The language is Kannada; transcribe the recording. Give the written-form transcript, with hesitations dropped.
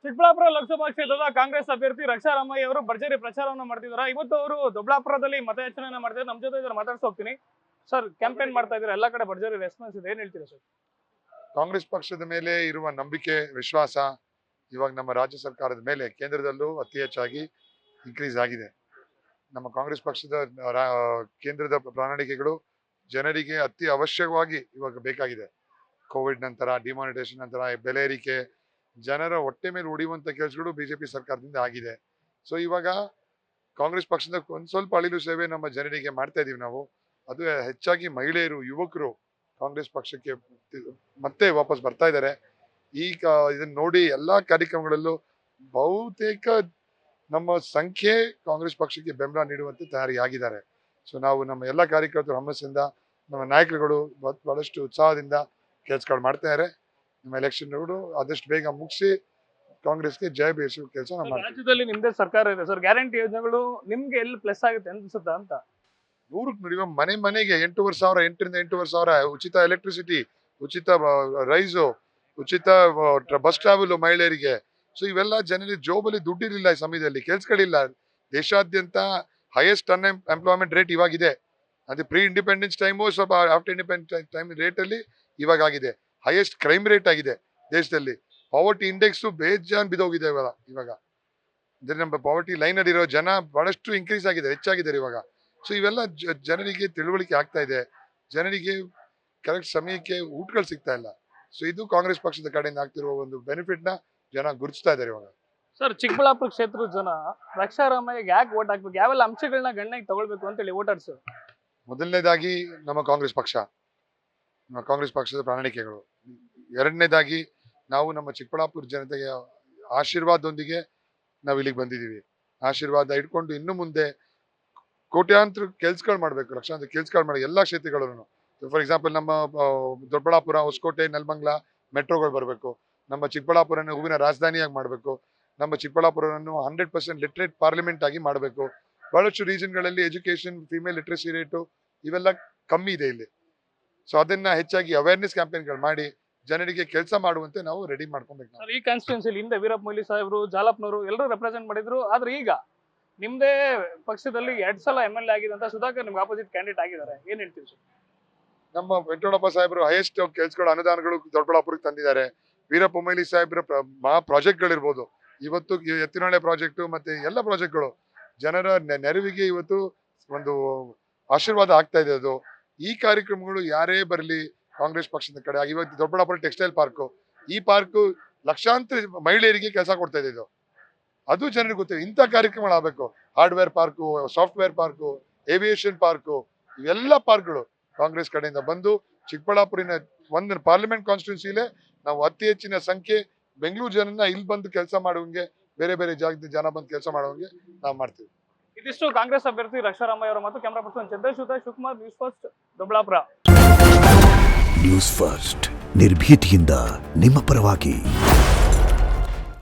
ಚಿಕ್ಕಬಳ್ಳಾಪುರ ಲೋಕಸಭಾ ಕ್ಷೇತ್ರದ ಕಾಂಗ್ರೆಸ್ ಅಭ್ಯರ್ಥಿ ರಕ್ಷಾ ರಾಮಯ್ಯ ಅವರು ಭರ್ಜರಿ ಪ್ರಚಾರವನ್ನು ಮಾಡ್ತಿದ್ದಾರೆ. ಇವತ್ತು ಅವರು ದೊಡ್ಡಬಳ್ಳಾಪುರದಲ್ಲಿ ಮತಯಾಚನೆ ಮಾಡ್ತಿದ್ದಾರೆ. ನಮ್ಮ ಜೊತೆ ಇದ್ದಾರೆ, ಮಾತಾಡ್ಸ ಹೋಗ್ತೀನಿ. ಸರ್, ಕ್ಯಾಂಪೇನ್ ಮಾಡ್ತಾ ಇದ್ದಾರೆ, ಎಲ್ಲಾ ಕಡೆ ಭರ್ಜರಿ ರೆಸ್ಪಾನ್ಸ್ ಇದೆ, ಏನ್ ಹೇಳ್ತೀರಾ ಸರ್? ಕಾಂಗ್ರೆಸ್ ಪಕ್ಷದ ಮೇಲೆ ಇರುವ ನಂಬಿಕೆ, ವಿಶ್ವಾಸ ಇವಾಗ ನಮ್ಮ ರಾಜ್ಯ ಸರ್ಕಾರದ ಮೇಲೆ ಕೇಂದ್ರದಲ್ಲೂ ಅತಿ ಹೆಚ್ಚಾಗಿ ಇನ್ಕ್ರೀಸ್ ಆಗಿದೆ. ನಮ್ಮ ಕಾಂಗ್ರೆಸ್ ಪಕ್ಷದ ಕೇಂದ್ರದ ಪ್ರಣಾಳಿಕೆಗಳು ಜನರಿಗೆ ಅತಿ ಅವಶ್ಯಕವಾಗಿ ಇವಾಗ ಬೇಕಾಗಿದೆ. ಕೋವಿಡ್ ನಂತರ, ಡಿಮಾನಿಟೇಷನ್ ನಂತರ ಬೆಲೆ ಏರಿಕೆ, ಜನರ ಹೊಟ್ಟೆ ಮೇಲೆ ಹೊಡೆಯುವಂತ ಕೆಲಸಗಳು ಬಿಜೆಪಿ ಸರ್ಕಾರದಿಂದ ಆಗಿದೆ. ಸೊ ಇವಾಗ ಕಾಂಗ್ರೆಸ್ ಪಕ್ಷದ ಒಂದ್ ಸ್ವಲ್ಪ ಅಳಿಲು ಸೇವೆ ನಮ್ಮ ಜನರಿಗೆ ಮಾಡ್ತಾ ಇದೀವಿ ನಾವು. ಅದು ಹೆಚ್ಚಾಗಿ ಮಹಿಳೆಯರು, ಯುವಕರು ಕಾಂಗ್ರೆಸ್ ಪಕ್ಷಕ್ಕೆ ಮತ್ತೆ ವಾಪಸ್ ಬರ್ತಾ ಇದ್ದಾರೆ. ಈಗ ಇದನ್ನ ನೋಡಿ ಎಲ್ಲಾ ಕಾರ್ಯಕ್ರಮಗಳಲ್ಲೂ ಬಹುತೇಕ ನಮ್ಮ ಸಂಖ್ಯೆ ಕಾಂಗ್ರೆಸ್ ಪಕ್ಷಕ್ಕೆ ಬೆಂಬಲ ನೀಡುವಂತೆ ತಯಾರಿಯಾಗಿದ್ದಾರೆ. ಸೊ ನಾವು ನಮ್ಮ ಎಲ್ಲ ಕಾರ್ಯಕರ್ತರು ಹುಮ್ಮಸ್ಸಿಂದ, ನಮ್ಮ ನಾಯಕರುಗಳು ಬಹಳಷ್ಟು ಉತ್ಸಾಹದಿಂದ ಕೆಲಸಗಳು ಮಾಡ್ತಾ ಇದ್ದಾರೆ. ನಮ್ಮ ಎಲೆಕ್ಷನ್ಗಳು ಆದಷ್ಟು ಬೇಗ ಮುಗಿಸಿ ಕಾಂಗ್ರೆಸ್ಗೆ ಜಯ ಬೀರಿಸುವ ಕೆಲಸ ನಾವು ಮಾಡ್ತೀವಿ. ರಾಜ್ಯದಲ್ಲಿ ನಿಮ್ದೇ ಸರ್ಕಾರ ಇದೆ ಸರ್, ಗ್ಯಾರಂಟಿ ಯೋಜನೆಗಳು ನಿಮ್ಗೆ ಎಲ್ಲಿ ಪ್ಲಸ್ ಆಗುತ್ತೆ ಅನ್ಸುತ್ತಾ ಅಂತ? 100ಕ್ಕೆ ನುಡಿಯುವ ಮನೆಗೆ 8,500, 8ರಿಂದ 8,500 ಉಚಿತ ಎಲೆಕ್ಟ್ರಿಸಿಟಿ, ಉಚಿತ ರೈಸು, ಉಚಿತ ಬಸ್ ಟ್ರಾವೆಲ್ ಮಹಿಳೆಯರಿಗೆ. ಸೊ ಇವೆಲ್ಲ ಜನರಿಗೆ ಜೋಬಲ್ಲಿ ದುಡ್ಡಿರಲಿಲ್ಲ, ಈ ಸಮಯದಲ್ಲಿ ಕೆಲ್ಸಗಳಿಲ್ಲ. ದೇಶಾದ್ಯಂತ ಹೈಯೆಸ್ಟ್ ಅನ್ಎಂಪ್ಲಾಯ್ಮೆಂಟ್ ರೇಟ್ ಇವಾಗಿದೆ. ಅದು ಪ್ರೀ ಇಂಡಿಪೆಂಡೆನ್ಸ್ ಟೈಮು ಸ್ವಲ್ಪ ಆಫ್ಟರ್ ಇಂಡಿಪೆಂಡೆನ್ಸ್ ಟೈಮ್ ರೇಟ್ ಅಲ್ಲಿ ಇವಾಗ ಆಗಿದೆ. ಹೈಯೆಸ್ಟ್ ಕ್ರೈಮ್ ರೇಟ್ ಆಗಿದೆ ದೇಶದಲ್ಲಿ. ಪಾವರ್ಟಿ ಇಂಡೆಕ್ಸ್ ಬೇಜಾನ್ ಬಿದ್ದೋಗಿದೆ ಇವಾಗ. ಅಂದ್ರೆ ನಮ್ಮ ಪಾವರ್ಟಿ ಲೈನ್ ಅಲ್ಲಿ ಇರೋ ಜನ ಬಹಳಷ್ಟು ಇನ್ಕ್ರೀಸ್ ಆಗಿದೆ, ಹೆಚ್ಚಾಗಿದ್ದಾರೆ ಇವಾಗ. ಸೊ ಇವೆಲ್ಲ ಜನರಿಗೆ ತಿಳುವಳಿಕೆ ಆಗ್ತಾ ಇದೆ. ಜನರಿಗೆ ಕರೆಕ್ಟ್ ಸಮಯಕ್ಕೆ ಊಟಗಳು ಸಿಗ್ತಾ ಇಲ್ಲ. ಸೊ ಇದು ಕಾಂಗ್ರೆಸ್ ಪಕ್ಷದ ಕಡೆಯಿಂದ ಆಗ್ತಿರುವ ಒಂದು ಬೆನಿಫಿಟ್ ನ ಜನ ಗುರುತಿಸ್ತಾ ಇದ್ದಾರೆ ಇವಾಗ. ಸರ್, ಚಿಕ್ಕಬಳ್ಳಾಪುರ ಕ್ಷೇತ್ರದ ಜನ ರಕ್ಷಾ ರಾಮಯ್ಯಗೆ ಯಾಕೆ ವೋಟ್ ಹಾಕ್ಬೇಕು, ಯಾವೆಲ್ಲ ಅಂಶಗಳನ್ನ ಗಣನೆಗೆ ತಗೊಳ್ಬೇಕು ಅಂತೇಳಿ ವೋಟರ್ಸ್? ಮೊದಲನೇದಾಗಿ ನಮ್ಮ ಕಾಂಗ್ರೆಸ್ ಪಕ್ಷದ ಪ್ರಣಾಳಿಕೆಗಳು. ಎರಡನೇದಾಗಿ ನಾವು ನಮ್ಮ ಚಿಕ್ಕಬಳ್ಳಾಪುರ ಜನತೆಗೆ ಆಶೀರ್ವಾದದೊಂದಿಗೆ ನಾವು ಇಲ್ಲಿಗೆ ಬಂದಿದ್ದೀವಿ. ಆಶೀರ್ವಾದ ಇಟ್ಕೊಂಡು ಇನ್ನು ಮುಂದೆ ಕೋಟ್ಯಾಂತರ ಕೆಲ್ಸಗಳು ಮಾಡ್ಬೇಕು, ಲಕ್ಷಾಂತರ ಕೆಲ್ಸಗಳು ಮಾಡಿ ಎಲ್ಲಾ ಕ್ಷೇತ್ರಗಳಲ್ಲೂ. ಫಾರ್ ಎಕ್ಸಾಂಪಲ್ ನಮ್ಮ ದೊಡ್ಡಬಳ್ಳಾಪುರ, ಹೊಸಕೋಟೆ, ನೆಲಮಂಗಲ ಮೆಟ್ರೋಗಳು ಬರಬೇಕು. ನಮ್ಮ ಚಿಕ್ಕಬಳ್ಳಾಪುರನ ಹೂವಿನ ರಾಜಧಾನಿಯಾಗಿ ಮಾಡಬೇಕು. ನಮ್ಮ ಚಿಕ್ಕಬಳ್ಳಾಪುರವನ್ನು 100% ಲಿಟ್ರೇಟ್ ಪಾರ್ಲಿಮೆಂಟ್ ಆಗಿ ಮಾಡಬೇಕು. ಬಹಳಷ್ಟು ರೀಜನ್ಗಳಲ್ಲಿ ಎಜುಕೇಶನ್, ಫಿಮೇಲ್ ಲಿಟ್ರಸಿ ರೇಟು ಇವೆಲ್ಲ ಕಮ್ಮಿ ಇದೆ ಇಲ್ಲಿ. ಸೊ ಅದನ್ನ ಹೆಚ್ಚಾಗಿ ಅವೇರ್ನೆಸ್ ಕ್ಯಾಂಪೇನ್ಗಳು ಮಾಡಿ ಜನರಿಗೆ ಕೆಲಸ ಮಾಡುವಂತೆ ನಾವು ರೆಡಿ ಮಾಡ್ಕೊಬೇಕು. ಈ ಕಾನ್ಸ್ಟಿಟ್ಯೂನ್ಸಿಲಿ ಹಿಂದೆ ವೀರಪ್ಪ ಮೊಯ್ಲಿ ಸಾಹೇಬ್ರು, ಜಾಲಪ್ಪನವರು ಎಲ್ಲರೂ ರೆಪ್ರೆಸೆಂಟ್ ಮಾಡಿದ್ರು. ಆದ್ರೆ ಈಗ ನಿಮ್ದೇ ಪಕ್ಷದಲ್ಲಿ 2 ಸಲ MLA ಆಗಿದಂತ ಸುಧಾಕರ್ ನಿಮ್ಗೆ ಆಪೋಸಿಟ್ ಕ್ಯಾಂಡಿಡೇಟ್ ಆಗಿದ್ದಾರೆ, ಏನ್ ಹೇಳ್ತೀವಿ ಸರ್? ನಮ್ಮ ವೆಂಕಟರಮಣಪ್ಪ ಸಾಹೇಬರು ಹೈಯೆಸ್ಟ್ ಕೆಲಸಗಳು, ಅನುದಾನಗಳು ದೊಡ್ಡಬಳ್ಳಾಪುರಕ್ಕೆ ತಂದಿದ್ದಾರೆ. ವೀರಪ್ಪ ಮೊಯ್ಲಿ ಸಾಹೇಬ್ರ ಮಹಾ ಪ್ರಾಜೆಕ್ಟ್ಗಳಿರ್ಬೋದು, ಇವತ್ತು ಎತ್ತಿನಹೊಳೆ ಪ್ರಾಜೆಕ್ಟ್ ಮತ್ತೆ ಎಲ್ಲ ಪ್ರಾಜೆಕ್ಟ್ಗಳು ಜನರ ನೆರವಿಗೆ ಇವತ್ತು ಒಂದು ಆಶೀರ್ವಾದ ಆಗ್ತಾ ಇದೆ. ಅದು ಈ ಕಾರ್ಯಕ್ರಮಗಳು ಯಾರೇ ಬರಲಿ ಕಾಂಗ್ರೆಸ್ ಪಕ್ಷದ ಕಡೆ. ಇವತ್ತು ದೊಡ್ಡಬಳ್ಳಾಪುರ ಟೆಕ್ಸ್ಟೈಲ್ ಪಾರ್ಕು, ಈ ಪಾರ್ಕು ಲಕ್ಷಾಂತರ ಮಹಿಳೆಯರಿಗೆ ಕೆಲಸ ಕೊಡ್ತಾ ಇದೆ. ಇದು ಅದು ಜನರಿಗೆ ಗೊತ್ತಿದೆ. ಇಂಥ ಕಾರ್ಯಕ್ರಮಗಳಾಗಬೇಕು. Hardware park, software park, aviation park, ಇವೆಲ್ಲ ಪಾರ್ಕ್ಗಳು ಕಾಂಗ್ರೆಸ್ ಕಡೆಯಿಂದ ಬಂದು ಚಿಕ್ಕಬಳ್ಳಾಪುರಿನ ಒಂದು ಪಾರ್ಲಿಮೆಂಟ್ ಕಾನ್ಸ್ಟಿಟ್ಯೂನ್ಸಿಲೇ ನಾವು ಅತಿ ಹೆಚ್ಚಿನ ಸಂಖ್ಯೆ ಬೆಂಗಳೂರು ಜನನ ಇಲ್ಲಿ ಬಂದು ಕೆಲಸ ಮಾಡುವಂಗೆ, ಬೇರೆ ಬೇರೆ ಜಾಗದ ಜನ ಬಂದು ಕೆಲಸ ಮಾಡುವಂಗೆ ನಾವು ಮಾಡ್ತೀವಿ. ಇದಿಷ್ಟು ಕಾಂಗ್ರೆಸ್ ಅಭ್ಯರ್ಥಿ ರಕ್ಷಾ ರಾಮಯ್ಯ ಅವರ ಮತ್ತು ಕ್ಯಾಮರಾ ಪರ್ಸನ್ ಚಂದ್ರೇಶ್ ಜೊತೆ Shivakumar, news first, Doddaballapura. News first, ನಿರ್ಭೀತಿಯಿಂದ ನಿಮ್ಮ ಪರವಾಗಿ.